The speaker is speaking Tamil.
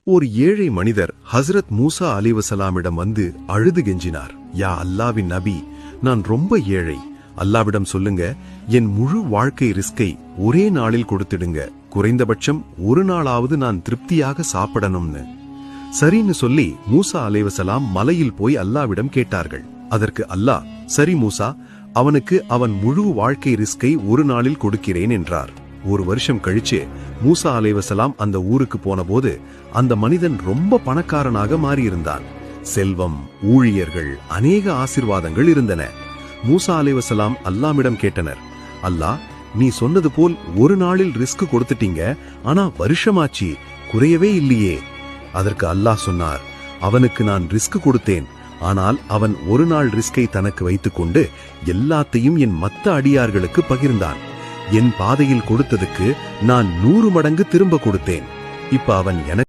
ஒரு ஏழை மனிதர் ஹஸ்ரத் மூசா அலைவசலாமிடம் வந்து அழுது கெஞ்சினார். யா அல்லாவின் நபி, நான் ரொம்ப ஏழை. அல்லாவிடம் சொல்லுங்க, என் முழு வாழ்க்கை ரிஸ்கை ஒரே நாளில் கொடுத்துடுங்க. குறைந்தபட்சம் ஒரு நாளாவது நான் திருப்தியாக சாப்பிடணும்னு. சரின்னு சொல்லி மூசா அலைவசலாம் மலையில் போய் அல்லாவிடம் கேட்டார்கள். அதற்கு அல்லாஹ், சரி மூசா, அவனுக்கு அவன் முழு வாழ்க்கை ரிஸ்கை ஒரு நாளில் கொடுக்கிறேன் என்றார். ஒரு வருஷம் கழிச்சு மூசா அலைவசலாம் அந்த ஊருக்கு போன போது அந்த மனிதன் ரொம்ப பணக்காரனாக மாறியிருந்தான். செல்வம், ஊழியர்கள், அநேக ஆசிர்வாதங்கள் இருந்தன. மூசா அலைவசலாம் அல்லாமிடம் கேட்டனர், அல்லாஹ், நீ சொன்னது போல் ஒரு நாளில் ரிஸ்க் கொடுத்துட்டீங்க, ஆனா வருஷமாச்சு, குறையவே இல்லையே. அதற்கு அல்லாஹ் சொன்னார், அவனுக்கு நான் ரிஸ்க் கொடுத்தேன், ஆனால் அவன் ஒரு நாள் ரிஸ்கை தனக்கு வைத்துக்கொண்டு எல்லாத்தையும் என் மத்த அடியார்களுக்கு பகிர்ந்தான். என் பாதையில் கொடுத்ததுக்கு நான் 100 மடங்கு திரும்ப கொடுத்தேன். இப்ப அவன் எனக்கு